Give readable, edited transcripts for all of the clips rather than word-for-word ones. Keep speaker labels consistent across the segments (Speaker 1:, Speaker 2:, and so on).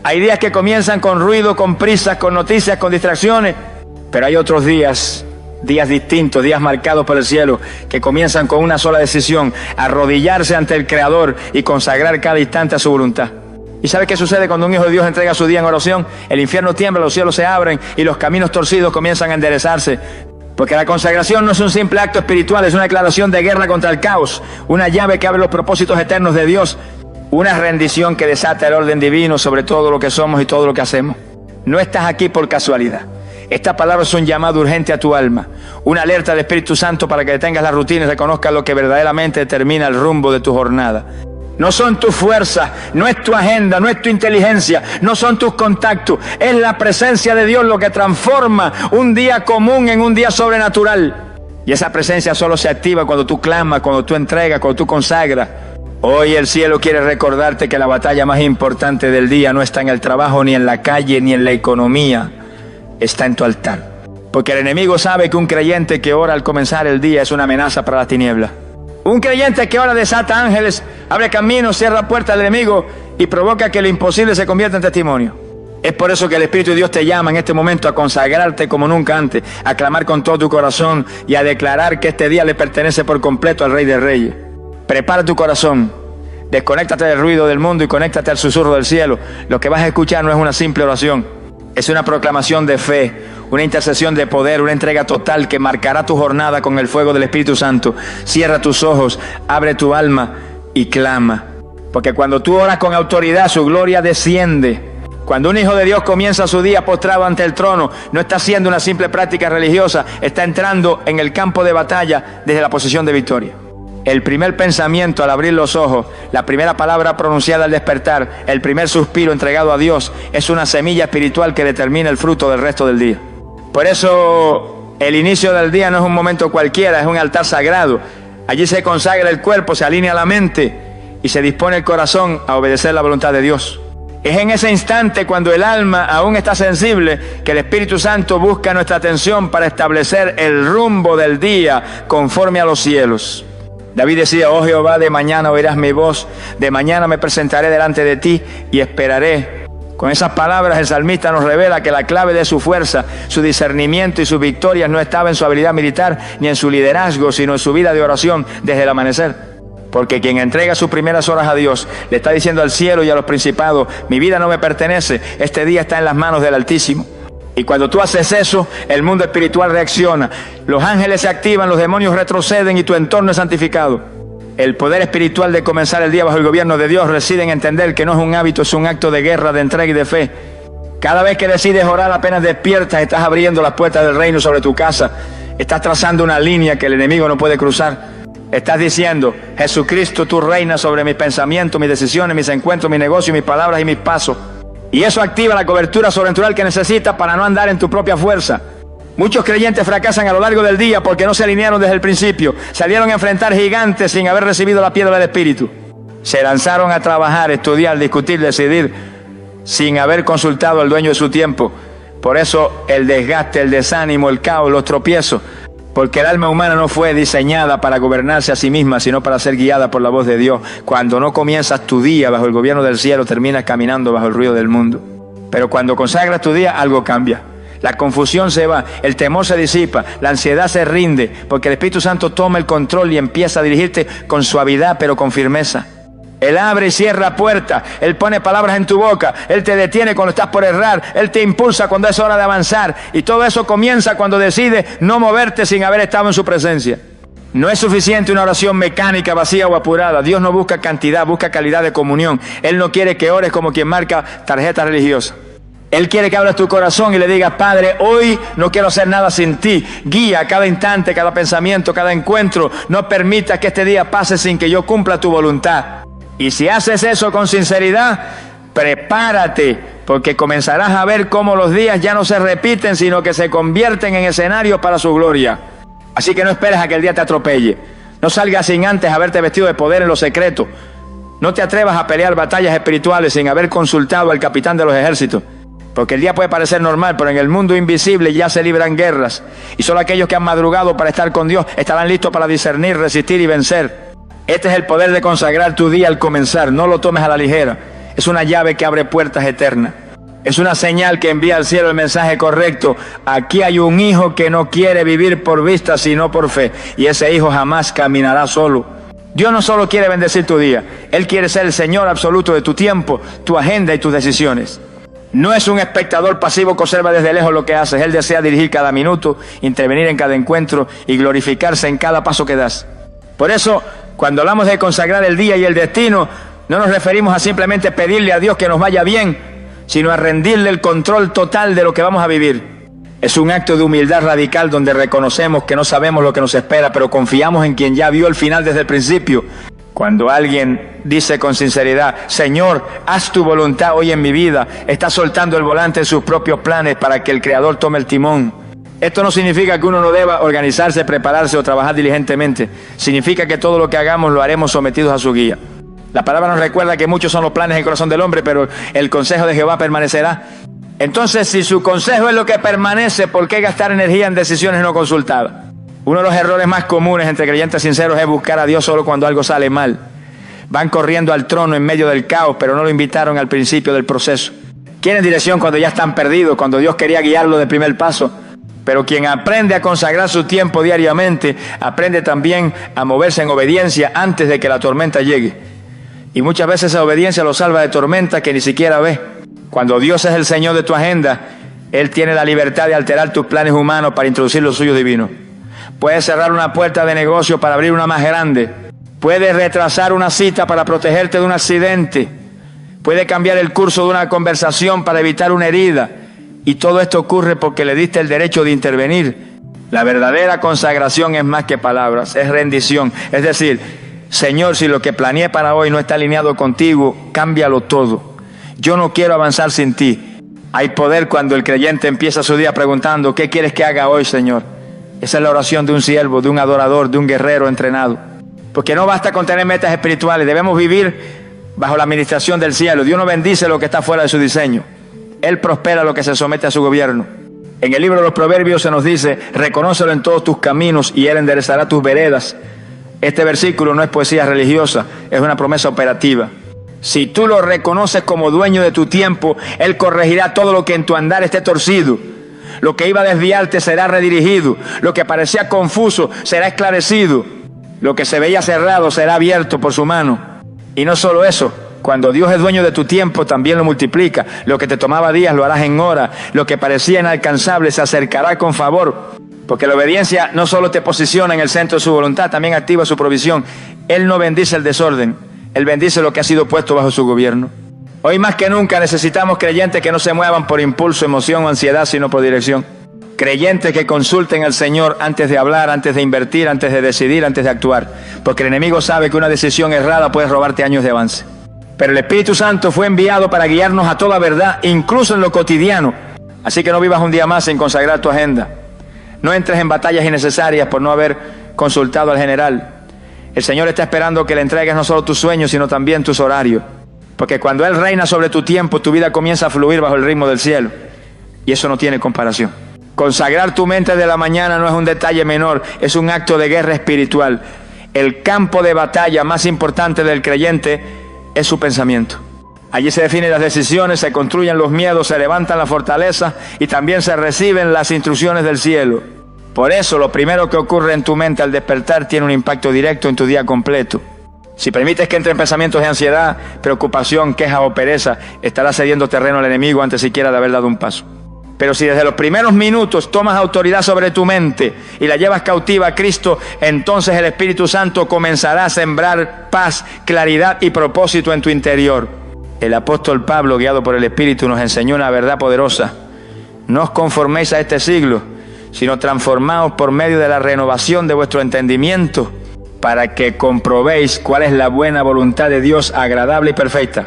Speaker 1: Hay días que comienzan con ruido, con prisas, con noticias, con distracciones, pero hay otros días distintos, días marcados por el cielo, que comienzan con una sola decisión: arrodillarse ante el Creador y consagrar cada instante a su voluntad. ¿Y sabe qué sucede cuando un hijo de Dios entrega su día en oración? El infierno tiembla, los cielos se abren y los caminos torcidos comienzan a enderezarse. Porque la consagración no es un simple acto espiritual, es una declaración de guerra contra el caos, una llave que abre los propósitos eternos de Dios, una rendición que desata el orden divino sobre todo lo que somos y todo lo que hacemos. No estás aquí por casualidad. Esta palabra es un llamado urgente a tu alma, una alerta del Espíritu Santo para que detengas la rutina y reconozcas lo que verdaderamente determina el rumbo de tu jornada. No son tus fuerzas, no es tu agenda, no es tu inteligencia, no son tus contactos. Es la presencia de Dios lo que transforma un día común en un día sobrenatural. Y esa presencia solo se activa cuando tú clamas, cuando tú entregas, cuando tú consagras. Hoy el cielo quiere recordarte que la batalla más importante del día no está en el trabajo, ni en la calle, ni en la economía. Está en tu altar. Porque el enemigo sabe que un creyente que ora al comenzar el día es una amenaza para las tinieblas. Un creyente que ora desata ángeles, abre caminos, cierra puertas al enemigo y provoca que lo imposible se convierta en testimonio. Es por eso que el Espíritu de Dios te llama en este momento a consagrarte como nunca antes, a clamar con todo tu corazón y a declarar que este día le pertenece por completo al Rey de Reyes. Prepara tu corazón, desconéctate del ruido del mundo y conéctate al susurro del cielo. Lo que vas a escuchar no es una simple oración, es una proclamación de fe, una intercesión de poder, una entrega total que marcará tu jornada con el fuego del Espíritu Santo. Cierra tus ojos, abre tu alma y clama. Porque cuando tú oras con autoridad, su gloria desciende. Cuando un hijo de Dios comienza su día postrado ante el trono, no está haciendo una simple práctica religiosa, está entrando en el campo de batalla desde la posición de victoria. El primer pensamiento al abrir los ojos, la primera palabra pronunciada al despertar, el primer suspiro entregado a Dios, es una semilla espiritual que determina el fruto del resto del día. Por eso el inicio del día no es un momento cualquiera, es un altar sagrado. Allí se consagra el cuerpo, se alinea la mente y se dispone el corazón a obedecer la voluntad de Dios. Es en ese instante, cuando el alma aún está sensible, que el Espíritu Santo busca nuestra atención para establecer el rumbo del día conforme a los cielos. David decía: oh Jehová, de mañana oirás mi voz, de mañana me presentaré delante de ti y esperaré. Con esas palabras el salmista nos revela que la clave de su fuerza, su discernimiento y sus victorias no estaba en su habilidad militar ni en su liderazgo, sino en su vida de oración desde el amanecer. Porque quien entrega sus primeras horas a Dios le está diciendo al cielo y a los principados: mi vida no me pertenece, este día está en las manos del Altísimo. Y cuando tú haces eso, el mundo espiritual reacciona, los ángeles se activan, los demonios retroceden y tu entorno es santificado. El poder espiritual de comenzar el día bajo el gobierno de Dios reside en entender que no es un hábito, es un acto de guerra, de entrega y de fe. Cada vez que decides orar apenas despiertas, estás abriendo las puertas del reino sobre tu casa. Estás trazando una línea que el enemigo no puede cruzar. Estás diciendo: Jesucristo, tú reinas sobre mis pensamientos, mis decisiones, mis encuentros, mis negocios, mis palabras y mis pasos. Y eso activa la cobertura sobrenatural que necesitas para no andar en tu propia fuerza. Muchos creyentes fracasan a lo largo del día porque no se alinearon desde el principio. Salieron a enfrentar gigantes sin haber recibido la piedra del Espíritu. Se lanzaron a trabajar, estudiar, discutir, decidir, sin haber consultado al dueño de su tiempo. Por eso el desgaste, el desánimo, el caos, los tropiezos. Porque el alma humana no fue diseñada para gobernarse a sí misma, sino para ser guiada por la voz de Dios. Cuando no comienzas tu día bajo el gobierno del cielo, terminas caminando bajo el ruido del mundo. Pero cuando consagras tu día, algo cambia. La confusión se va, el temor se disipa, la ansiedad se rinde, porque el Espíritu Santo toma el control y empieza a dirigirte con suavidad, pero con firmeza. Él abre y cierra puertas, Él pone palabras en tu boca, Él te detiene cuando estás por errar, Él te impulsa cuando es hora de avanzar. Y todo eso comienza cuando decides no moverte sin haber estado en su presencia. No es suficiente una oración mecánica, vacía o apurada. Dios no busca cantidad, busca calidad de comunión. Él no quiere que ores como quien marca tarjeta religiosa. Él quiere que abras tu corazón y le digas: Padre, hoy no quiero hacer nada sin ti. Guía cada instante, cada pensamiento, cada encuentro. No permitas que este día pase sin que yo cumpla tu voluntad. Y si haces eso con sinceridad, prepárate, porque comenzarás a ver cómo los días ya no se repiten, sino que se convierten en escenarios para su gloria. Así que no esperes a que el día te atropelle. No salgas sin antes haberte vestido de poder en lo secreto. No te atrevas a pelear batallas espirituales sin haber consultado al capitán de los ejércitos. Porque el día puede parecer normal, pero en el mundo invisible ya se libran guerras. Y solo aquellos que han madrugado para estar con Dios estarán listos para discernir, resistir y vencer. Este es el poder de consagrar tu día al comenzar. No lo tomes a la ligera. Es una llave que abre puertas eternas. Es una señal que envía al cielo el mensaje correcto. Aquí hay un hijo que no quiere vivir por vista, sino por fe. Y ese hijo jamás caminará solo. Dios no solo quiere bendecir tu día. Él quiere ser el Señor absoluto de tu tiempo, tu agenda y tus decisiones. No es un espectador pasivo que observa desde lejos lo que haces. Él desea dirigir cada minuto, intervenir en cada encuentro y glorificarse en cada paso que das. Por eso, cuando hablamos de consagrar el día y el destino, no nos referimos a simplemente pedirle a Dios que nos vaya bien, sino a rendirle el control total de lo que vamos a vivir. Es un acto de humildad radical donde reconocemos que no sabemos lo que nos espera, pero confiamos en quien ya vio el final desde el principio. Cuando alguien dice con sinceridad, Señor, haz tu voluntad hoy en mi vida, está soltando el volante en sus propios planes para que el Creador tome el timón. Esto no significa que uno no deba organizarse, prepararse o trabajar diligentemente. Significa que todo lo que hagamos lo haremos sometidos a su guía. La palabra nos recuerda que muchos son los planes del corazón del hombre, pero el consejo de Jehová permanecerá. Entonces, si su consejo es lo que permanece, ¿por qué gastar energía en decisiones no consultadas? Uno de los errores más comunes entre creyentes sinceros es buscar a Dios solo cuando algo sale mal. Van corriendo al trono en medio del caos, pero no lo invitaron al principio del proceso. Quieren dirección cuando ya están perdidos, cuando Dios quería guiarlo del primer paso. Pero quien aprende a consagrar su tiempo diariamente, aprende también a moverse en obediencia antes de que la tormenta llegue. Y muchas veces esa obediencia lo salva de tormentas que ni siquiera ve. Cuando Dios es el Señor de tu agenda, Él tiene la libertad de alterar tus planes humanos para introducir los suyos divinos. Puedes cerrar una puerta de negocio para abrir una más grande. Puedes retrasar una cita para protegerte de un accidente. Puedes cambiar el curso de una conversación para evitar una herida. Y todo esto ocurre porque le diste el derecho de intervenir. La verdadera consagración es más que palabras, es rendición. Es decir, Señor, si lo que planeé para hoy no está alineado contigo, cámbialo todo. Yo no quiero avanzar sin ti. Hay poder cuando el creyente empieza su día preguntando, ¿qué quieres que haga hoy, Señor? Esa es la oración de un siervo, de un adorador, de un guerrero entrenado. Porque no basta con tener metas espirituales, debemos vivir bajo la administración del cielo. Dios no bendice lo que está fuera de su diseño. Él prospera lo que se somete a su gobierno. En el libro de los Proverbios se nos dice, reconócelo en todos tus caminos y Él enderezará tus veredas. Este versículo no es poesía religiosa, es una promesa operativa. Si tú lo reconoces como dueño de tu tiempo, Él corregirá todo lo que en tu andar esté torcido. Lo que iba a desviarte será redirigido. Lo que parecía confuso será esclarecido. Lo que se veía cerrado será abierto por su mano. Y no solo eso, cuando Dios es dueño de tu tiempo, también lo multiplica. Lo que te tomaba días lo harás en horas. Lo que parecía inalcanzable se acercará con favor. Porque la obediencia no solo te posiciona en el centro de su voluntad, también activa su provisión. Él no bendice el desorden, Él bendice lo que ha sido puesto bajo su gobierno. Hoy más que nunca necesitamos creyentes que no se muevan por impulso, emoción o ansiedad, sino por dirección. Creyentes que consulten al Señor antes de hablar, antes de invertir, antes de decidir, antes de actuar. Porque el enemigo sabe que una decisión errada puede robarte años de avance. Pero el Espíritu Santo fue enviado para guiarnos a toda verdad, incluso en lo cotidiano. Así que no vivas un día más sin consagrar tu agenda. No entres en batallas innecesarias por no haber consultado al general. El Señor está esperando que le entregues no solo tus sueños, sino también tus horarios. Porque cuando Él reina sobre tu tiempo, tu vida comienza a fluir bajo el ritmo del cielo. Y eso no tiene comparación. Consagrar tu mente de la mañana no es un detalle menor, es un acto de guerra espiritual. El campo de batalla más importante del creyente es su pensamiento. Allí se definen las decisiones, se construyen los miedos, se levantan las fortalezas y también se reciben las instrucciones del cielo. Por eso lo primero que ocurre en tu mente al despertar tiene un impacto directo en tu día completo. Si permites que entren pensamientos de ansiedad, preocupación, queja o pereza, estarás cediendo terreno al enemigo antes siquiera de haber dado un paso. Pero si desde los primeros minutos tomas autoridad sobre tu mente y la llevas cautiva a Cristo, entonces el Espíritu Santo comenzará a sembrar paz, claridad y propósito en tu interior. El apóstol Pablo, guiado por el Espíritu, nos enseñó una verdad poderosa. No os conforméis a este siglo, sino transformaos por medio de la renovación de vuestro entendimiento, para que comprobéis cuál es la buena voluntad de Dios, agradable y perfecta.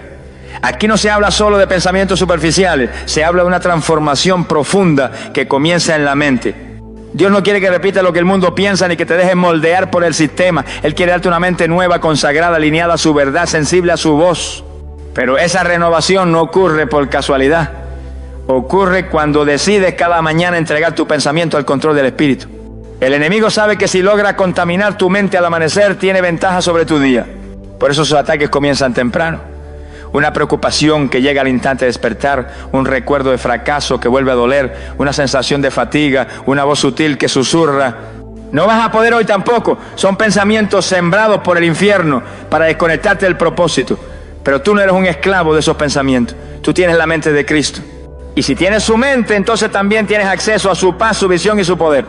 Speaker 1: Aquí no se habla solo de pensamientos superficiales, se habla de una transformación profunda que comienza en la mente. Dios no quiere que repitas lo que el mundo piensa ni que te dejes moldear por el sistema. Él quiere darte una mente nueva, consagrada, alineada a su verdad, sensible a su voz. Pero esa renovación no ocurre por casualidad. Ocurre cuando decides cada mañana entregar tu pensamiento al control del Espíritu. El enemigo sabe que si logra contaminar tu mente al amanecer, tiene ventaja sobre tu día. Por eso sus ataques comienzan temprano. una preocupación que llega al instante de despertar, un recuerdo de fracaso que vuelve a doler, una sensación de fatiga, una voz sutil que susurra. No vas a poder hoy tampoco. Son pensamientos sembrados por el infierno para desconectarte del propósito. Pero tú no eres un esclavo de esos pensamientos. Tú tienes la mente de Cristo. Y si tienes su mente, entonces también tienes acceso a su paz, su visión y su poder.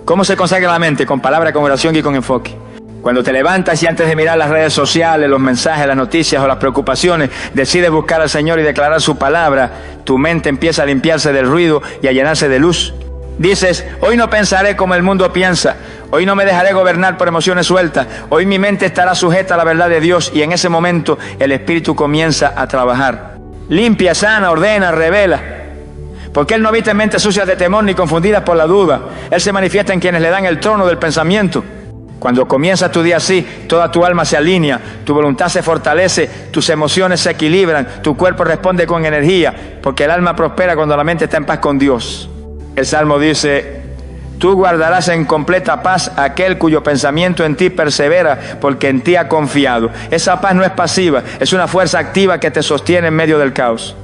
Speaker 1: ¿Cómo se consagra la mente? Con palabra, con oración y con enfoque. Cuando te levantas y antes de mirar las redes sociales, los mensajes, las noticias o las preocupaciones, decides buscar al Señor y declarar su palabra, tu mente empieza a limpiarse del ruido y a llenarse de luz. Dices, hoy no pensaré como el mundo piensa, hoy no me dejaré gobernar por emociones sueltas, hoy mi mente estará sujeta a la verdad de Dios, y en ese momento el Espíritu comienza a trabajar. Limpia, sana, ordena, revela. Porque Él no habita en mentes sucias de temor ni confundidas por la duda. Él se manifiesta en quienes le dan el trono del pensamiento. Cuando comienza tu día así, toda tu alma se alinea, tu voluntad se fortalece, tus emociones se equilibran, tu cuerpo responde con energía, porque el alma prospera cuando la mente está en paz con Dios. El Salmo dice, tú guardarás en completa paz a aquel cuyo pensamiento en ti persevera, porque en ti ha confiado. Esa paz no es pasiva, es una fuerza activa que te sostiene en medio del caos.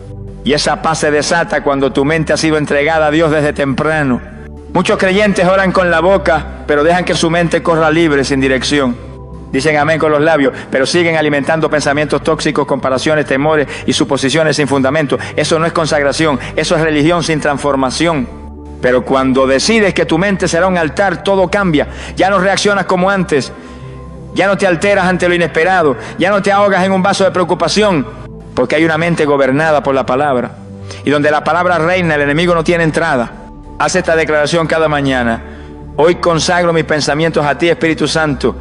Speaker 1: Y esa paz se desata cuando tu mente ha sido entregada a Dios desde temprano. Muchos creyentes oran con la boca, pero dejan que su mente corra libre, sin dirección. Dicen amén con los labios, pero siguen alimentando pensamientos tóxicos, comparaciones, temores y suposiciones sin fundamento. Eso no es consagración, eso es religión sin transformación. Pero cuando decides que tu mente será un altar, todo cambia. Ya no reaccionas como antes, ya no te alteras ante lo inesperado, ya no te ahogas en un vaso de preocupación, porque hay una mente gobernada por la palabra. Y donde la palabra reina, el enemigo no tiene entrada. Haz esta declaración cada mañana. Hoy consagro mis pensamientos a ti, Espíritu Santo,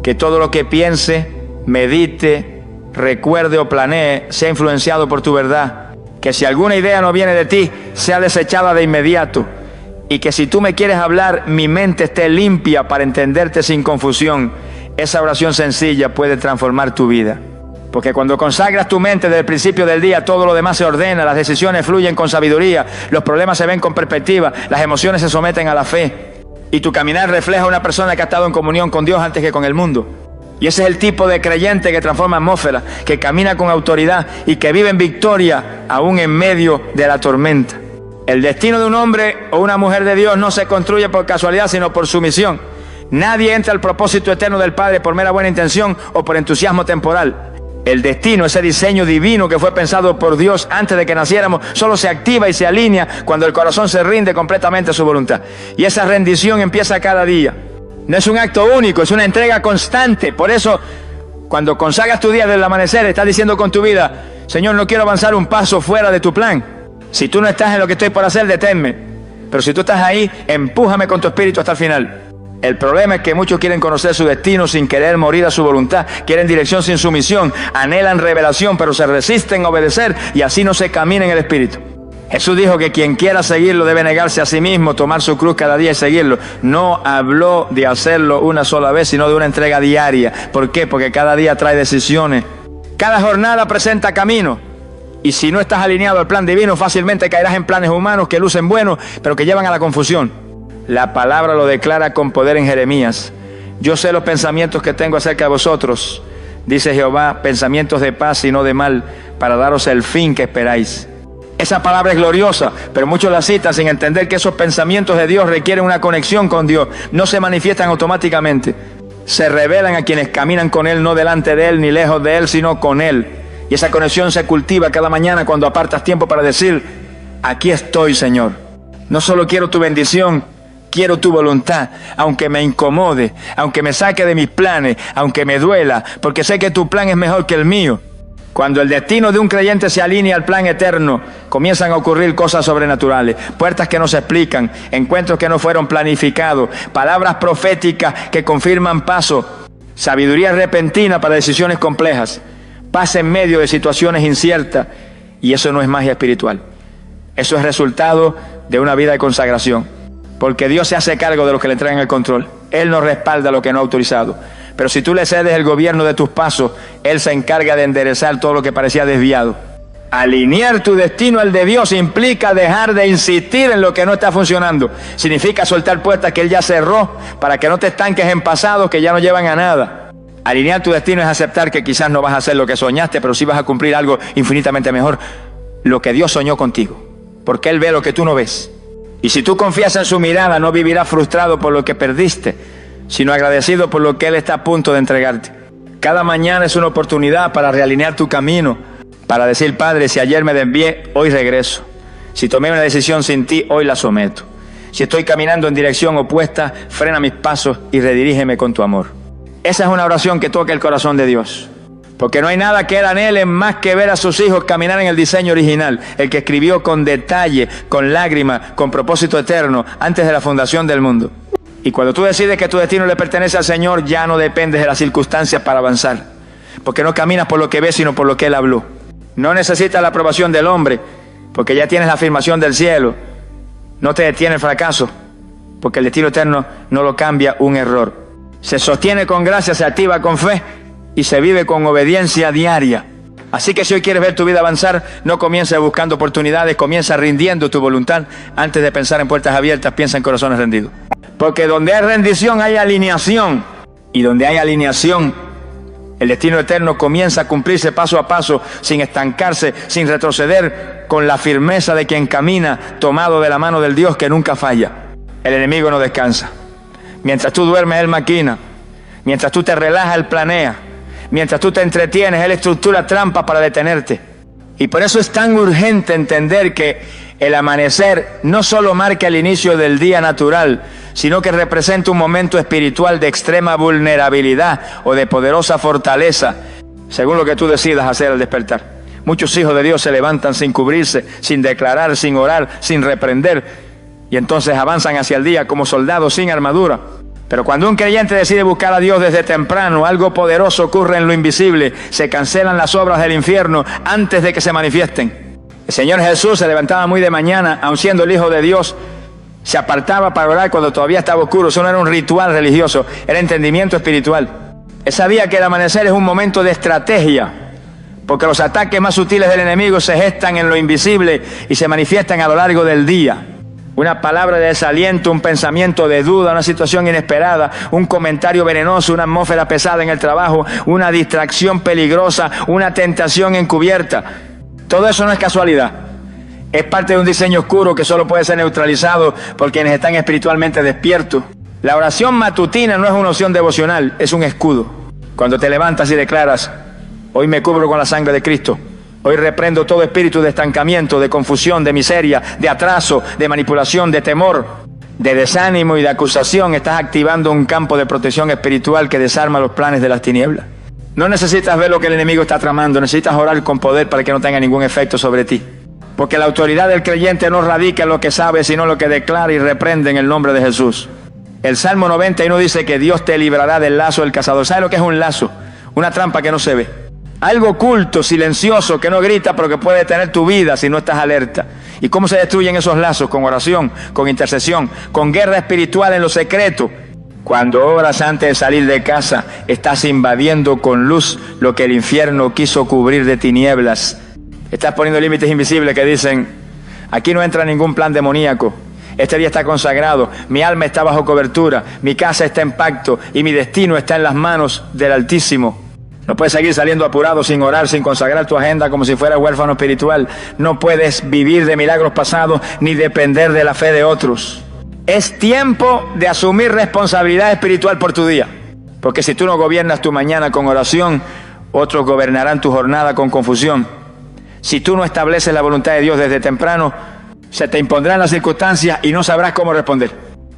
Speaker 1: que todo lo que piense, medite, recuerde o planee sea influenciado por tu verdad. Que si alguna idea no viene de ti, sea desechada de inmediato. Y que si tú me quieres hablar, mi mente esté limpia para entenderte sin confusión. Esa oración sencilla puede transformar tu vida. Porque cuando consagras tu mente desde el principio del día, todo lo demás se ordena, las decisiones fluyen con sabiduría, los problemas se ven con perspectiva, las emociones se someten a la fe. Y tu caminar refleja a una persona que ha estado en comunión con Dios antes que con el mundo. Y ese es el tipo de creyente que transforma atmósfera, que camina con autoridad y que vive en victoria aún en medio de la tormenta. El destino de un hombre o una mujer de Dios no se construye por casualidad, sino por su misión. Nadie entra al propósito eterno del Padre por mera buena intención o por entusiasmo temporal. El destino, ese diseño divino que fue pensado por Dios antes de que naciéramos, solo se activa y se alinea cuando el corazón se rinde completamente a su voluntad. Y esa rendición empieza cada día. No es un acto único, es una entrega constante. Por eso, cuando consagras tu día desde el amanecer, estás diciendo con tu vida, Señor, no quiero avanzar un paso fuera de tu plan. Si tú no estás en lo que estoy por hacer, deténme. Pero si tú estás ahí, empújame con tu espíritu hasta el final. El problema es que muchos quieren conocer su destino sin querer morir a su voluntad, quieren dirección sin sumisión, anhelan revelación, pero se resisten a obedecer y así no se camina en el Espíritu. Jesús dijo que quien quiera seguirlo debe negarse a sí mismo, tomar su cruz cada día y seguirlo. No habló de hacerlo una sola vez, sino de una entrega diaria. ¿Por qué? Porque cada día trae decisiones. Cada jornada presenta camino. Y si no estás alineado al plan divino, fácilmente caerás en planes humanos que lucen buenos, pero que llevan a la confusión. La palabra lo declara con poder en Jeremías. Yo sé los pensamientos que tengo acerca de vosotros, dice Jehová, pensamientos de paz y no de mal, para daros el fin que esperáis. Esa palabra es gloriosa, pero muchos la citan sin entender que esos pensamientos de Dios requieren una conexión con Dios. No se manifiestan automáticamente. Se revelan a quienes caminan con Él, no delante de Él ni lejos de Él, sino con Él. Y esa conexión se cultiva cada mañana cuando apartas tiempo para decir, aquí estoy, Señor. No solo quiero tu bendición, quiero tu voluntad, aunque me incomode, aunque me saque de mis planes, aunque me duela, porque sé que tu plan es mejor que el mío. Cuando el destino de un creyente se alinea al plan eterno, comienzan a ocurrir cosas sobrenaturales, puertas que no se explican, encuentros que no fueron planificados, palabras proféticas que confirman paso, sabiduría repentina para decisiones complejas, paz en medio de situaciones inciertas, y eso no es magia espiritual. Eso es resultado de una vida de consagración. Porque Dios se hace cargo de los que le entregan el control. Él no respalda lo que no ha autorizado. Pero si tú le cedes el gobierno de tus pasos, Él se encarga de enderezar todo lo que parecía desviado. Alinear tu destino al de Dios implica dejar de insistir en lo que no está funcionando. Significa soltar puertas que Él ya cerró para que no te estanques en pasados que ya no llevan a nada. Alinear tu destino es aceptar que quizás no vas a hacer lo que soñaste, pero sí vas a cumplir algo infinitamente mejor, lo que Dios soñó contigo, porque Él ve lo que tú no ves. Y si tú confías en su mirada, no vivirás frustrado por lo que perdiste, sino agradecido por lo que Él está a punto de entregarte. Cada mañana es una oportunidad para realinear tu camino, para decir: Padre, si ayer me desvié, hoy regreso. Si tomé una decisión sin ti, hoy la someto. Si estoy caminando en dirección opuesta, frena mis pasos y redirígeme con tu amor. Esa es una oración que toca el corazón de Dios, porque no hay nada que Él anhele más que ver a sus hijos caminar en el diseño original, el que escribió con detalle, con lágrimas, con propósito eterno, antes de la fundación del mundo. Y cuando tú decides que tu destino le pertenece al Señor, ya no dependes de las circunstancias para avanzar, porque no caminas por lo que ves, sino por lo que Él habló. No necesitas la aprobación del hombre, porque ya tienes la afirmación del cielo. No te detiene el fracaso, porque el destino eterno no lo cambia un error. Se sostiene con gracia, se activa con fe y se vive con obediencia diaria. Así que si hoy quieres ver tu vida avanzar, no comiences buscando oportunidades, comienza rindiendo tu voluntad. Antes de pensar en puertas abiertas, piensa en corazones rendidos. Porque donde hay rendición hay alineación, y donde hay alineación, el destino eterno comienza a cumplirse paso a paso, sin estancarse, sin retroceder, con la firmeza de quien camina tomado de la mano del Dios que nunca falla. El enemigo no descansa. Mientras tú duermes, Él maquina. Mientras tú te relajas, Él planea. Mientras tú te entretienes, Él estructura trampas para detenerte. Y por eso es tan urgente entender que el amanecer no solo marca el inicio del día natural, sino que representa un momento espiritual de extrema vulnerabilidad o de poderosa fortaleza, según lo que tú decidas hacer al despertar. Muchos hijos de Dios se levantan sin cubrirse, sin declarar, sin orar, sin reprender, y entonces avanzan hacia el día como soldados sin armadura. Pero cuando un creyente decide buscar a Dios desde temprano, algo poderoso ocurre en lo invisible. Se cancelan las obras del infierno antes de que se manifiesten. El Señor Jesús se levantaba muy de mañana, aun siendo el Hijo de Dios. Se apartaba para orar cuando todavía estaba oscuro. Eso no era un ritual religioso, era entendimiento espiritual. Él sabía que el amanecer es un momento de estrategia, porque los ataques más sutiles del enemigo se gestan en lo invisible y se manifiestan a lo largo del día. Una palabra de desaliento, un pensamiento de duda, una situación inesperada, un comentario venenoso, una atmósfera pesada en el trabajo, una distracción peligrosa, una tentación encubierta. Todo eso no es casualidad. Es parte de un diseño oscuro que solo puede ser neutralizado por quienes están espiritualmente despiertos. La oración matutina no es una opción devocional, es un escudo. Cuando te levantas y declaras: hoy me cubro con la sangre de Cristo. Hoy reprendo todo espíritu de estancamiento, de confusión, de miseria, de atraso, de manipulación, de temor, de desánimo y de acusación. Estás activando un campo de protección espiritual que desarma los planes de las tinieblas. No necesitas ver lo que el enemigo está tramando, necesitas orar con poder para que no tenga ningún efecto sobre ti. Porque la autoridad del creyente no radica en lo que sabe, sino en lo que declara y reprende en el nombre de Jesús. El Salmo 91 dice que Dios te librará del lazo del cazador. ¿Sabe lo que es un lazo? Una trampa que no se ve. Algo oculto, silencioso, que no grita, pero que puede detener tu vida si no estás alerta. ¿Y cómo se destruyen esos lazos? Con oración, con intercesión, con guerra espiritual en lo secreto. Cuando oras antes de salir de casa, estás invadiendo con luz lo que el infierno quiso cubrir de tinieblas. Estás poniendo límites invisibles que dicen: aquí no entra ningún plan demoníaco. Este día está consagrado, mi alma está bajo cobertura, mi casa está en pacto y mi destino está en las manos del Altísimo. No puedes seguir saliendo apurado sin orar, sin consagrar tu agenda como si fueras huérfano espiritual. No puedes vivir de milagros pasados ni depender de la fe de otros. Es tiempo de asumir responsabilidad espiritual por tu día. Porque si tú no gobiernas tu mañana con oración, otros gobernarán tu jornada con confusión. Si tú no estableces la voluntad de Dios desde temprano, se te impondrán las circunstancias y no sabrás cómo responder.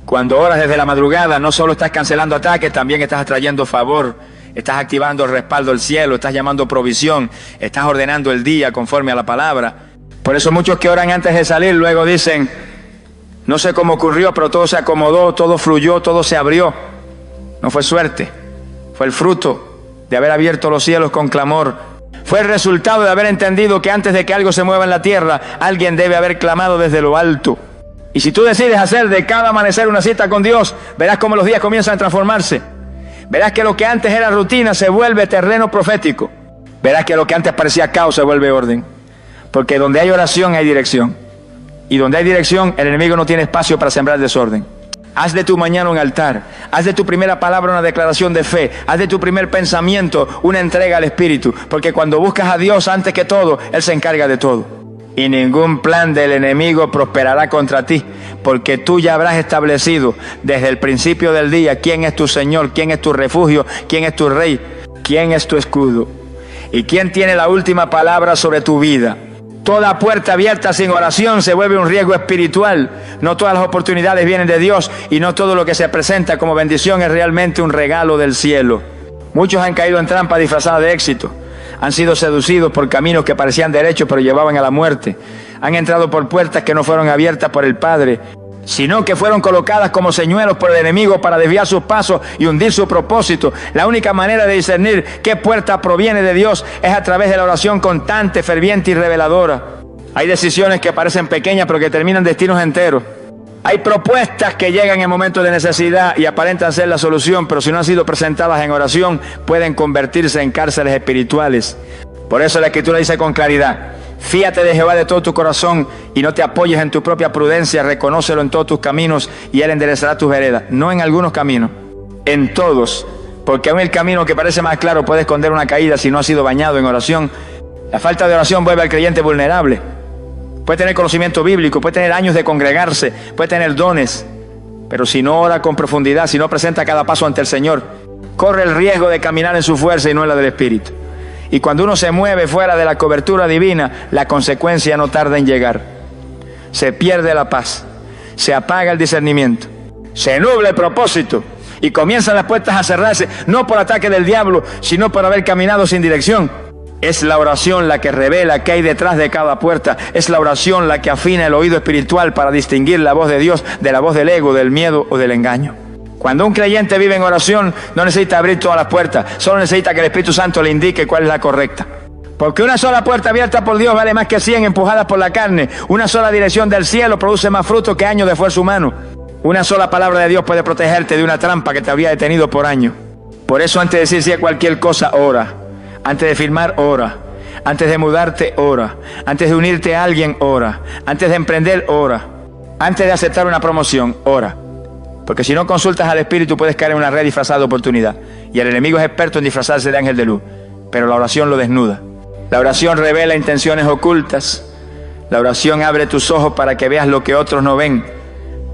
Speaker 1: Cuando oras desde la madrugada, no solo estás cancelando ataques, también estás atrayendo favor. Estás activando el respaldo del cielo, estás llamando provisión, estás ordenando el día conforme a la palabra. Por eso muchos que oran antes de salir luego dicen: no sé cómo ocurrió, pero todo se acomodó, todo fluyó, todo se abrió. No fue suerte, fue el fruto de haber abierto los cielos con clamor. Fue el resultado de haber entendido que antes de que algo se mueva en la tierra, alguien debe haber clamado desde lo alto. Y si tú decides hacer de cada amanecer una cita con Dios, verás cómo los días comienzan a transformarse. Verás que lo que antes era rutina se vuelve terreno profético. Verás que lo que antes parecía caos se vuelve orden. Porque donde hay oración hay dirección. Y donde hay dirección, el enemigo no tiene espacio para sembrar desorden. Haz de tu mañana un altar. Haz de tu primera palabra una declaración de fe. Haz de tu primer pensamiento una entrega al Espíritu. Porque cuando buscas a Dios antes que todo, Él se encarga de todo. Y ningún plan del enemigo prosperará contra ti. Porque tú ya habrás establecido desde el principio del día quién es tu Señor, quién es tu refugio, quién es tu Rey, quién es tu escudo. Y quién tiene la última palabra sobre tu vida. Toda puerta abierta sin oración se vuelve un riesgo espiritual. No todas las oportunidades vienen de Dios y no todo lo que se presenta como bendición es realmente un regalo del cielo. Muchos han caído en trampas disfrazadas de éxito. Han sido seducidos por caminos que parecían derechos pero llevaban a la muerte. Han entrado por puertas que no fueron abiertas por el Padre, sino que fueron colocadas como señuelos por el enemigo para desviar sus pasos y hundir su propósito. La única manera de discernir qué puerta proviene de Dios es a través de la oración constante, ferviente y reveladora. Hay decisiones que parecen pequeñas pero que terminan destinos enteros. Hay propuestas que llegan en momentos de necesidad y aparentan ser la solución, pero si no han sido presentadas en oración, pueden convertirse en cárceles espirituales. Por eso la Escritura dice con claridad: fíate de Jehová de todo tu corazón y no te apoyes en tu propia prudencia, reconócelo en todos tus caminos y Él enderezará tus veredas. No en algunos caminos, en todos, porque aún el camino que parece más claro puede esconder una caída si no ha sido bañado en oración. La falta de oración vuelve al creyente vulnerable. Puede tener conocimiento bíblico, puede tener años de congregarse, puede tener dones, pero si no ora con profundidad, si no presenta cada paso ante el Señor, corre el riesgo de caminar en su fuerza y no en la del Espíritu. Y cuando uno se mueve fuera de la cobertura divina, la consecuencia no tarda en llegar. Se pierde la paz, se apaga el discernimiento, se nubla el propósito y comienzan las puertas a cerrarse, no por ataque del diablo, sino por haber caminado sin dirección. Es la oración la que revela qué hay detrás de cada puerta. Es la oración la que afina el oído espiritual para distinguir la voz de Dios de la voz del ego, del miedo o del engaño. Cuando un creyente vive en oración, no necesita abrir todas las puertas, solo necesita que el Espíritu Santo le indique cuál es la correcta. Porque una sola puerta abierta por Dios vale más que 100 empujadas por la carne. Una sola dirección del cielo produce más fruto que años de esfuerzo humano. Una sola palabra de Dios puede protegerte de una trampa que te habría detenido por años. Por eso, antes de decir sí a cualquier cosa, ora. Antes de firmar, ora. Antes de mudarte, ora. Antes de unirte a alguien, ora. Antes de emprender, ora. Antes de aceptar una promoción, ora. Porque si no consultas al Espíritu puedes caer en una red disfrazada de oportunidad. Y el enemigo es experto en disfrazarse de ángel de luz. Pero la oración lo desnuda. La oración revela intenciones ocultas. La oración abre tus ojos para que veas lo que otros no ven.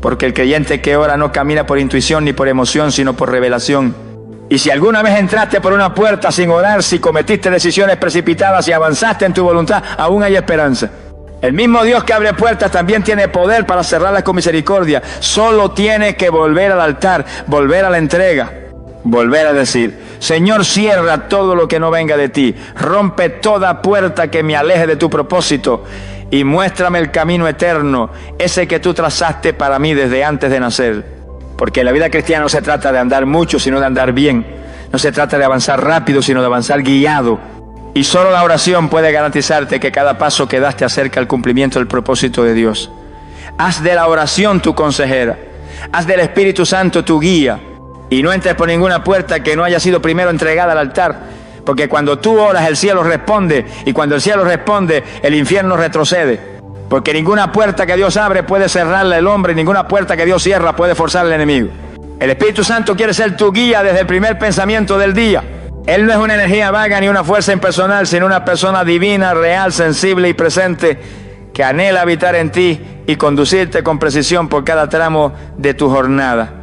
Speaker 1: Porque el creyente que ora no camina por intuición ni por emoción, sino por revelación. Y si alguna vez entraste por una puerta sin orar, si cometiste decisiones precipitadas y avanzaste en tu voluntad, aún hay esperanza. El mismo Dios que abre puertas también tiene poder para cerrarlas con misericordia. Solo tiene que volver al altar, volver a la entrega, volver a decir: Señor, cierra todo lo que no venga de ti, rompe toda puerta que me aleje de tu propósito y muéstrame el camino eterno, ese que tú trazaste para mí desde antes de nacer. Porque la vida cristiana no se trata de andar mucho, sino de andar bien. No se trata de avanzar rápido, sino de avanzar guiado. Y solo la oración puede garantizarte que cada paso que das te acerca al cumplimiento del propósito de Dios. Haz de la oración tu consejera. Haz del Espíritu Santo tu guía. Y no entres por ninguna puerta que no haya sido primero entregada al altar. Porque cuando tú oras, el cielo responde. Y cuando el cielo responde, el infierno retrocede. Porque ninguna puerta que Dios abre puede cerrarla el hombre, y ninguna puerta que Dios cierra puede forzar al enemigo. El Espíritu Santo quiere ser tu guía desde el primer pensamiento del día. Él no es una energía vaga ni una fuerza impersonal, sino una persona divina, real, sensible y presente, que anhela habitar en ti y conducirte con precisión por cada tramo de tu jornada.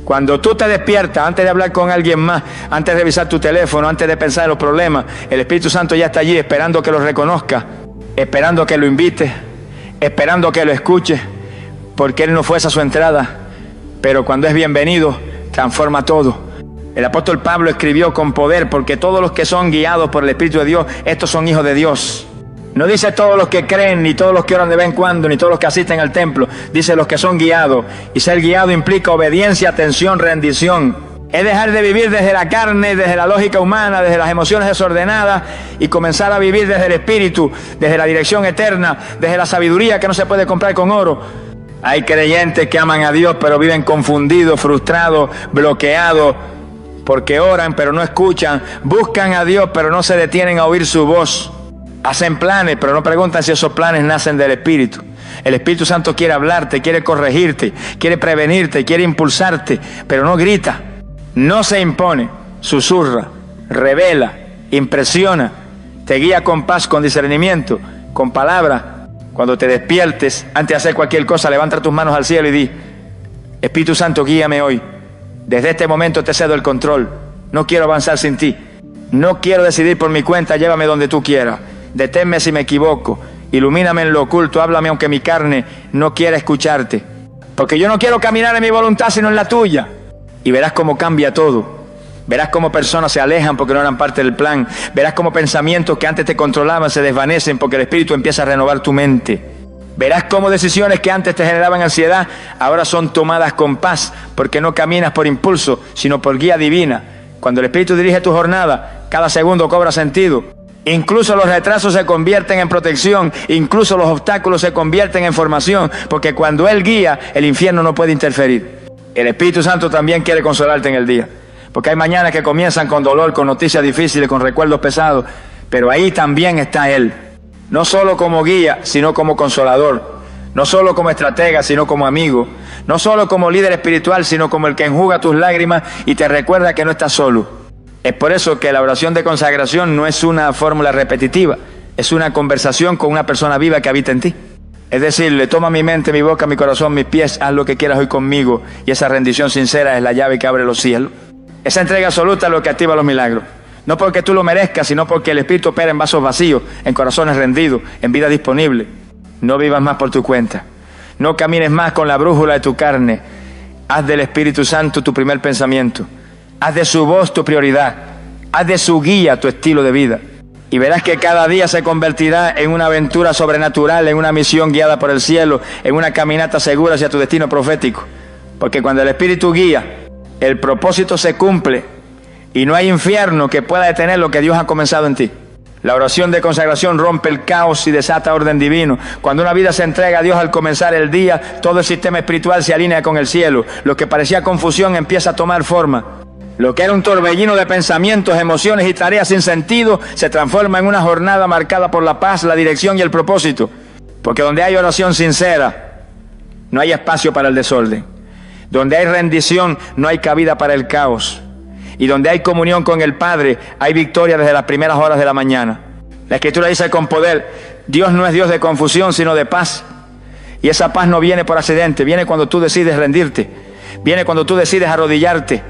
Speaker 1: Cuando tú te despiertas, antes de hablar con alguien más, antes de revisar tu teléfono, antes de pensar en los problemas, el Espíritu Santo ya está allí esperando que lo reconozca, esperando que lo invite, esperando que lo escuche, porque Él no fuerza su entrada, pero cuando es bienvenido, transforma todo. El apóstol Pablo escribió con poder: porque todos los que son guiados por el Espíritu de Dios, estos son hijos de Dios. No dice todos los que creen, ni todos los que oran de vez en cuando, ni todos los que asisten al templo. Dice los que son guiados. Y ser guiado implica obediencia, atención, rendición. Es dejar de vivir desde la carne, desde la lógica humana, desde las emociones desordenadas, y comenzar a vivir desde el Espíritu, desde la dirección eterna, desde la sabiduría que no se puede comprar con oro. Hay creyentes que aman a Dios pero viven confundidos, frustrados, bloqueados, porque oran pero no escuchan, buscan a Dios pero no se detienen a oír su voz. Hacen planes pero no preguntan si esos planes nacen del Espíritu. El Espíritu Santo quiere hablarte, quiere corregirte, quiere prevenirte, quiere impulsarte, pero no grita, no se impone, susurra, revela, impresiona, te guía con paz, con discernimiento, con palabra. Cuando te despiertes, antes de hacer cualquier cosa, levanta tus manos al cielo y di: Espíritu Santo, guíame hoy. Desde este momento te cedo el control. No quiero avanzar sin ti. No quiero decidir por mi cuenta, llévame donde tú quieras. Deténme si me equivoco. Ilumíname en lo oculto, háblame aunque mi carne no quiera escucharte. Porque yo no quiero caminar en mi voluntad, sino en la tuya. Y verás cómo cambia todo. Verás cómo personas se alejan porque no eran parte del plan. Verás cómo pensamientos que antes te controlaban se desvanecen porque el Espíritu empieza a renovar tu mente. Verás cómo decisiones que antes te generaban ansiedad ahora son tomadas con paz, porque no caminas por impulso, sino por guía divina. Cuando el Espíritu dirige tu jornada, cada segundo cobra sentido. Incluso los retrasos se convierten en protección, incluso los obstáculos se convierten en formación, porque cuando Él guía, el infierno no puede interferir. El Espíritu Santo también quiere consolarte en el día, porque hay mañanas que comienzan con dolor, con noticias difíciles, con recuerdos pesados, pero ahí también está Él. No solo como guía, sino como consolador. No solo como estratega, sino como amigo. No solo como líder espiritual, sino como el que enjuga tus lágrimas y te recuerda que no estás solo. Es por eso que la oración de consagración no es una fórmula repetitiva. Es una conversación con una persona viva que habita en ti. Es decirle: toma mi mente, mi boca, mi corazón, mis pies, haz lo que quieras hoy conmigo. Y esa rendición sincera es la llave que abre los cielos. Esa entrega absoluta es lo que activa los milagros. No porque tú lo merezcas, sino porque el Espíritu opera en vasos vacíos, en corazones rendidos, en vida disponible. No vivas más por tu cuenta. No camines más con la brújula de tu carne. Haz del Espíritu Santo tu primer pensamiento. Haz de su voz tu prioridad. Haz de su guía tu estilo de vida. Y verás que cada día se convertirá en una aventura sobrenatural, en una misión guiada por el cielo, en una caminata segura hacia tu destino profético. Porque cuando el Espíritu guía, el propósito se cumple. Y no hay infierno que pueda detener lo que Dios ha comenzado en ti. La oración de consagración rompe el caos y desata orden divino. Cuando una vida se entrega a Dios al comenzar el día, todo el sistema espiritual se alinea con el cielo. Lo que parecía confusión empieza a tomar forma. Lo que era un torbellino de pensamientos, emociones y tareas sin sentido se transforma en una jornada marcada por la paz, la dirección y el propósito. Porque donde hay oración sincera, no hay espacio para el desorden. Donde hay rendición, no hay cabida para el caos. Y donde hay comunión con el Padre, hay victoria desde las primeras horas de la mañana. La Escritura dice con poder: Dios no es Dios de confusión, sino de paz. Y esa paz no viene por accidente, viene cuando tú decides rendirte. Viene cuando tú decides arrodillarte.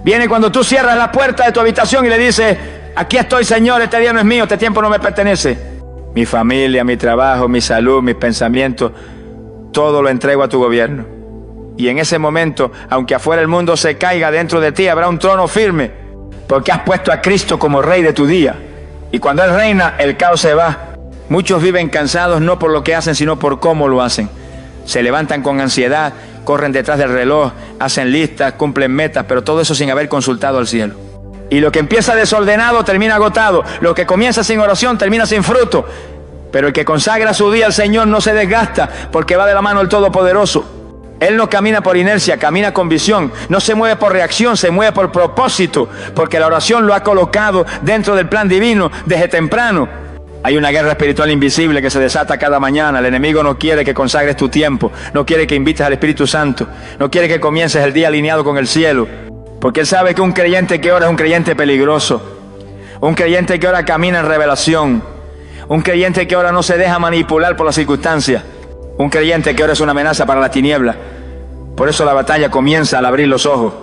Speaker 1: Viene cuando tú cierras la puerta de tu habitación y le dices: aquí estoy, Señor, este día no es mío, este tiempo no me pertenece. Mi familia, mi trabajo, mi salud, mis pensamientos, todo lo entrego a tu gobierno. Y en ese momento, aunque afuera el mundo se caiga, dentro de ti habrá un trono firme, porque has puesto a Cristo como Rey de tu día. Y cuando Él reina, el caos se va. Muchos viven cansados no por lo que hacen, sino por cómo lo hacen. Se levantan con ansiedad, corren detrás del reloj, hacen listas, cumplen metas, pero todo eso sin haber consultado al cielo. Y lo que empieza desordenado termina agotado. Lo que comienza sin oración termina sin fruto. Pero el que consagra su día al Señor no se desgasta, porque va de la mano del Todopoderoso. Él no camina por inercia, camina con visión. No se mueve por reacción, se mueve por propósito, porque la oración lo ha colocado dentro del plan divino desde temprano. Hay una guerra espiritual invisible que se desata cada mañana. El enemigo no quiere que consagres tu tiempo, no quiere que invites al Espíritu Santo, no quiere que comiences el día alineado con el cielo, porque él sabe que un creyente que ora es un creyente peligroso. Un creyente que ora camina en revelación. Un creyente que ora no se deja manipular por las circunstancias. Un creyente que ora es una amenaza para la tiniebla. Por eso la batalla comienza al abrir los ojos.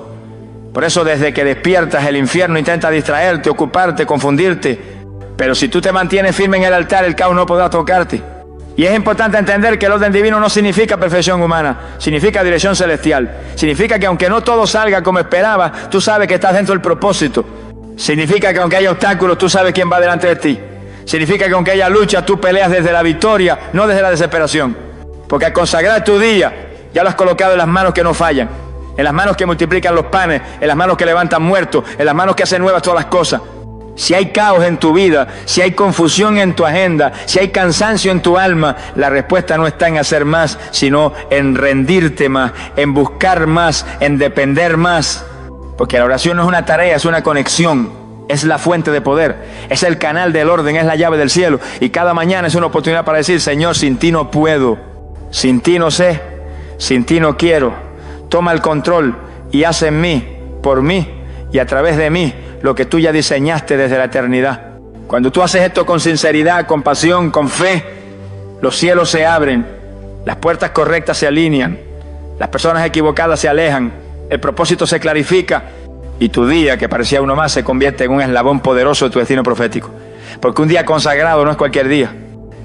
Speaker 1: Por eso desde que despiertas el infierno intenta distraerte, ocuparte, confundirte. Pero si tú te mantienes firme en el altar, el caos no podrá tocarte. Y es importante entender que el orden divino no significa perfección humana, significa dirección celestial. Significa que aunque no todo salga como esperabas, tú sabes que estás dentro del propósito. Significa que aunque haya obstáculos, tú sabes quién va delante de ti. Significa que aunque haya lucha, tú peleas desde la victoria, no desde la desesperación. Porque al consagrar tu día, ya lo has colocado en las manos que no fallan, en las manos que multiplican los panes, en las manos que levantan muertos, en las manos que hacen nuevas todas las cosas. Si hay caos en tu vida, si hay confusión en tu agenda, si hay cansancio en tu alma, la respuesta no está en hacer más, sino en rendirte más, en buscar más, en depender más. Porque la oración no es una tarea, es una conexión, es la fuente de poder, es el canal del orden, es la llave del cielo. Y cada mañana es una oportunidad para decir: Señor, sin ti no puedo. Sin ti no sé, sin ti no quiero. Toma el control y haz en mí, por mí y a través de mí lo que tú ya diseñaste desde la eternidad. Cuando tú haces esto con sinceridad, con pasión, con fe, los cielos se abren, las puertas correctas se alinean, las personas equivocadas se alejan, el propósito se clarifica y tu día, que parecía uno más, se convierte en un eslabón poderoso de tu destino profético. Porque un día consagrado no es cualquier día.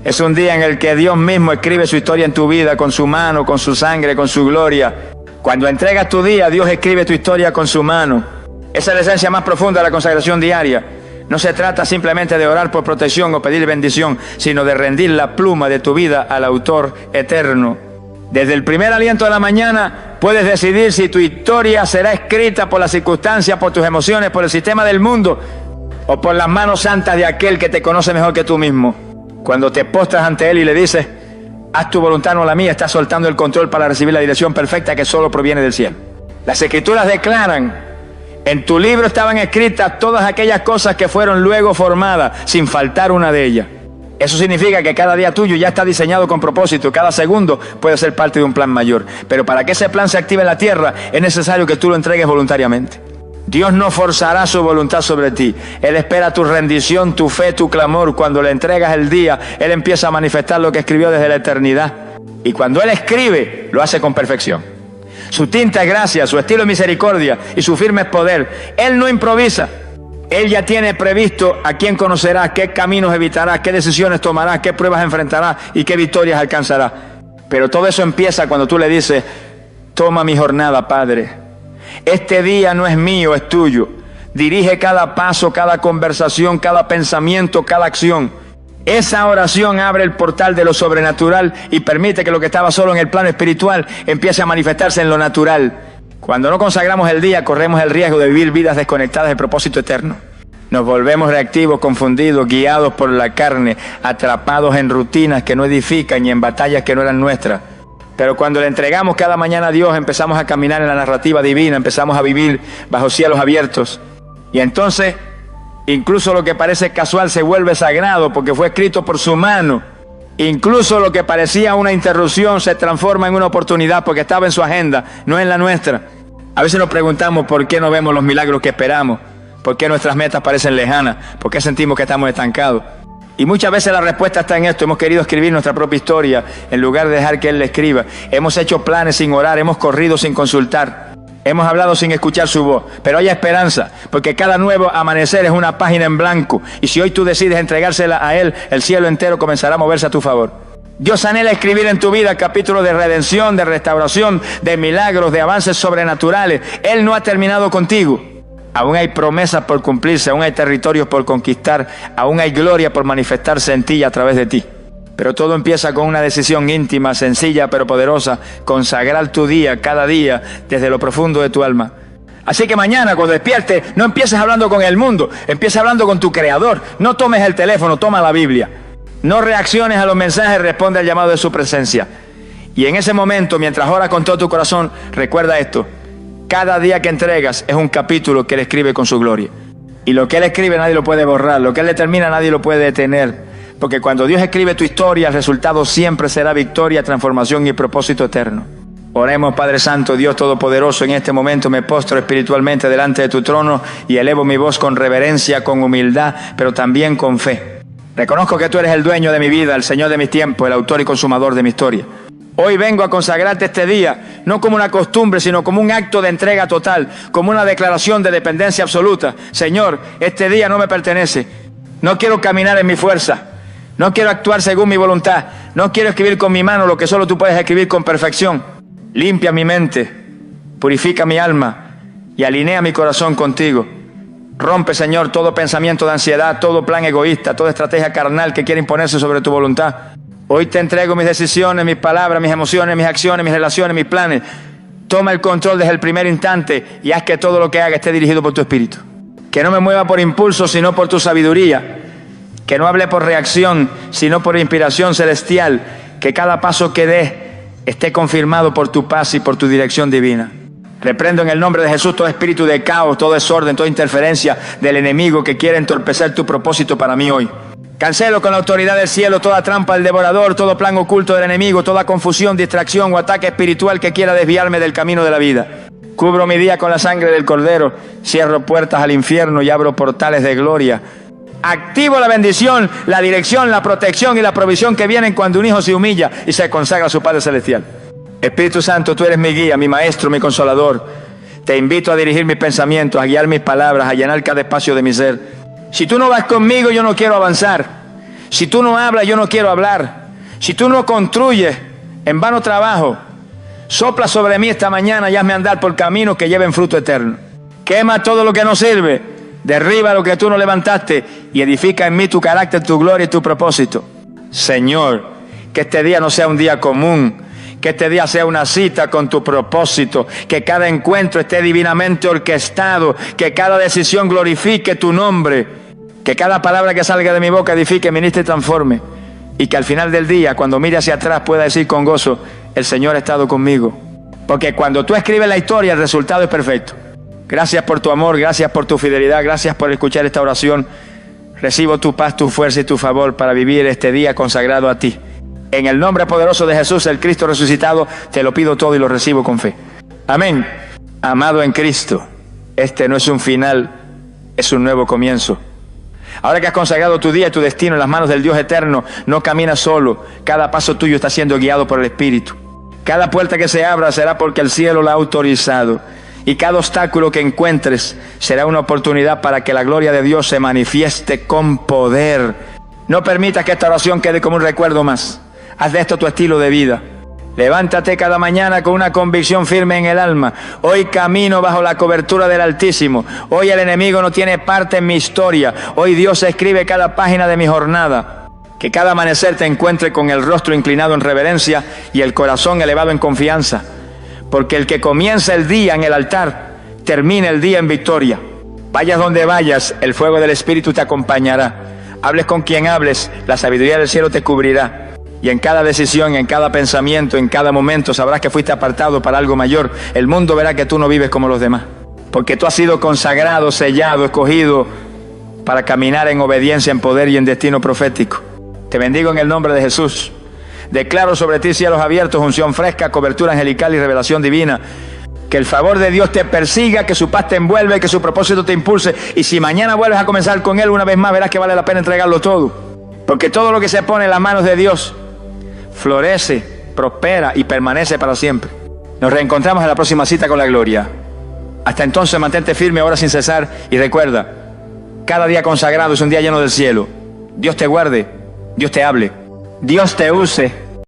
Speaker 1: Es un día en el que Dios mismo escribe su historia en tu vida, con su mano, con su sangre, con su gloria. Cuando entregas tu día, Dios escribe tu historia con su mano. Esa es la esencia más profunda de la consagración diaria. No se trata simplemente de orar por protección o pedir bendición, sino de rendir la pluma de tu vida al autor eterno. Desde el primer aliento de la mañana puedes decidir si tu historia será escrita por las circunstancias, por tus emociones, por el sistema del mundo o por las manos santas de aquel que te conoce mejor que tú mismo. Cuando te postras ante Él y le dices, haz tu voluntad, no la mía, estás soltando el control para recibir la dirección perfecta que solo proviene del cielo. Las Escrituras declaran, en tu libro estaban escritas todas aquellas cosas que fueron luego formadas, sin faltar una de ellas. Eso significa que cada día tuyo ya está diseñado con propósito, cada segundo puede ser parte de un plan mayor. Pero para que ese plan se active en la tierra, es necesario que tú lo entregues voluntariamente. Dios no forzará su voluntad sobre ti. Él espera tu rendición, tu fe, tu clamor. Cuando le entregas el día, Él empieza a manifestar lo que escribió desde la eternidad. Y cuando Él escribe, lo hace con perfección. Su tinta es gracia, su estilo es misericordia y su firme es poder. Él no improvisa. Él ya tiene previsto a quién conocerás, qué caminos evitarás, qué decisiones tomarás, qué pruebas enfrentarás y qué victorias alcanzarás. Pero todo eso empieza cuando tú le dices, toma mi jornada, Padre. Este día no es mío, es tuyo. Dirige cada paso, cada conversación, cada pensamiento, cada acción. Esa oración abre el portal de lo sobrenatural y permite que lo que estaba solo en el plano espiritual empiece a manifestarse en lo natural. Cuando no consagramos el día, corremos el riesgo de vivir vidas desconectadas del propósito eterno. Nos volvemos reactivos, confundidos, guiados por la carne, atrapados en rutinas que no edifican y en batallas que no eran nuestras. Pero cuando le entregamos cada mañana a Dios, empezamos a caminar en la narrativa divina, empezamos a vivir bajo cielos abiertos. Y entonces, incluso lo que parece casual se vuelve sagrado porque fue escrito por su mano. Incluso lo que parecía una interrupción se transforma en una oportunidad porque estaba en su agenda, no en la nuestra. A veces nos preguntamos por qué no vemos los milagros que esperamos, por qué nuestras metas parecen lejanas, por qué sentimos que estamos estancados. Y muchas veces la respuesta está en esto. Hemos querido escribir nuestra propia historia en lugar de dejar que Él la escriba. Hemos hecho planes sin orar, hemos corrido sin consultar, hemos hablado sin escuchar su voz. Pero hay esperanza, porque cada nuevo amanecer es una página en blanco. Y si hoy tú decides entregársela a Él, el cielo entero comenzará a moverse a tu favor. Dios anhela escribir en tu vida capítulos de redención, de restauración, de milagros, de avances sobrenaturales. Él no ha terminado contigo. Aún hay promesas por cumplirse, aún hay territorios por conquistar, aún hay gloria por manifestarse en ti y a través de ti. Pero todo empieza con una decisión íntima, sencilla pero poderosa, consagrar tu día, cada día, desde lo profundo de tu alma. Así que mañana cuando despiertes, no empieces hablando con el mundo, empieza hablando con tu Creador. No tomes el teléfono, toma la Biblia. No reacciones a los mensajes, responde al llamado de su presencia. Y en ese momento, mientras oras con todo tu corazón, recuerda esto. Cada día que entregas es un capítulo que Él escribe con su gloria. Y lo que Él escribe nadie lo puede borrar, lo que Él determina nadie lo puede detener. Porque cuando Dios escribe tu historia, el resultado siempre será victoria, transformación y propósito eterno. Oremos, Padre Santo, Dios Todopoderoso, en este momento me postro espiritualmente delante de tu trono y elevo mi voz con reverencia, con humildad, pero también con fe. Reconozco que tú eres el dueño de mi vida, el Señor de mis tiempos, el autor y consumador de mi historia. Hoy vengo a consagrarte este día, no como una costumbre, sino como un acto de entrega total, como una declaración de dependencia absoluta. Señor, este día no me pertenece. No quiero caminar en mi fuerza. No quiero actuar según mi voluntad. No quiero escribir con mi mano lo que solo tú puedes escribir con perfección. Limpia mi mente, purifica mi alma y alinea mi corazón contigo. Rompe, Señor, todo pensamiento de ansiedad, todo plan egoísta, toda estrategia carnal que quiera imponerse sobre tu voluntad. Hoy te entrego mis decisiones, mis palabras, mis emociones, mis acciones, mis relaciones, mis planes. Toma el control desde el primer instante y haz que todo lo que haga esté dirigido por tu Espíritu. Que no me mueva por impulso, sino por tu sabiduría. Que no hable por reacción, sino por inspiración celestial. Que cada paso que dé esté confirmado por tu paz y por tu dirección divina. Reprendo en el nombre de Jesús todo espíritu de caos, todo desorden, toda interferencia del enemigo que quiere entorpecer tu propósito para mí hoy. Cancelo con la autoridad del cielo toda trampa del devorador, todo plan oculto del enemigo, toda confusión, distracción o ataque espiritual que quiera desviarme del camino de la vida. Cubro mi día con la sangre del Cordero, cierro puertas al infierno y abro portales de gloria. Activo la bendición, la dirección, la protección y la provisión que vienen cuando un hijo se humilla y se consagra a su Padre Celestial. Espíritu Santo, tú eres mi guía, mi maestro, mi consolador. Te invito a dirigir mis pensamientos, a guiar mis palabras, a llenar cada espacio de mi ser. Si tú no vas conmigo, yo no quiero avanzar. Si tú no hablas, yo no quiero hablar. Si tú no construyes, en vano trabajo. Sopla sobre mí esta mañana y hazme andar por caminos que lleven fruto eterno. Quema todo lo que no sirve, derriba lo que tú no levantaste y edifica en mí tu carácter, tu gloria y tu propósito. Señor, que este día no sea un día común, que este día sea una cita con tu propósito, que cada encuentro esté divinamente orquestado, que cada decisión glorifique tu nombre, que cada palabra que salga de mi boca edifique, ministre y transforme, y que al final del día, cuando mire hacia atrás, pueda decir con gozo, el Señor ha estado conmigo. Porque cuando tú escribes la historia, el resultado es perfecto. Gracias por tu amor, gracias por tu fidelidad, gracias por escuchar esta oración. Recibo tu paz, tu fuerza y tu favor para vivir este día consagrado a ti. En el nombre poderoso de Jesús, el Cristo resucitado, te lo pido todo y lo recibo con fe. Amén. Amado en Cristo, este no es un final, es un nuevo comienzo. Ahora que has consagrado tu día y tu destino en las manos del Dios eterno, no caminas solo. Cada paso tuyo está siendo guiado por el Espíritu. Cada puerta que se abra será porque el cielo la ha autorizado. Y cada obstáculo que encuentres será una oportunidad para que la gloria de Dios se manifieste con poder. No permitas que esta oración quede como un recuerdo más. Haz de esto tu estilo de vida. Levántate cada mañana con una convicción firme en el alma. Hoy camino bajo la cobertura del Altísimo. Hoy el enemigo no tiene parte en mi historia. Hoy Dios escribe cada página de mi jornada. Que cada amanecer te encuentre con el rostro inclinado en reverencia y el corazón elevado en confianza. Porque el que comienza el día en el altar, termina el día en victoria. Vayas donde vayas, el fuego del Espíritu te acompañará. Hables con quien hables, la sabiduría del cielo te cubrirá. Y en cada decisión, en cada pensamiento, en cada momento sabrás que fuiste apartado para algo mayor. El mundo verá que tú no vives como los demás. Porque tú has sido consagrado, sellado, escogido para caminar en obediencia, en poder y en destino profético. Te bendigo en el nombre de Jesús. Declaro sobre ti cielos abiertos, unción fresca, cobertura angelical y revelación divina. Que el favor de Dios te persiga, que su paz te envuelve, que su propósito te impulse. Y si mañana vuelves a comenzar con Él una vez más, verás que vale la pena entregarlo todo. Porque todo lo que se pone en las manos de Dios florece, prospera y permanece para siempre. Nos reencontramos en la próxima cita con la gloria. Hasta entonces mantente firme, ora sin cesar y recuerda, cada día consagrado es un día lleno del cielo. Dios te guarde, Dios te hable, Dios te use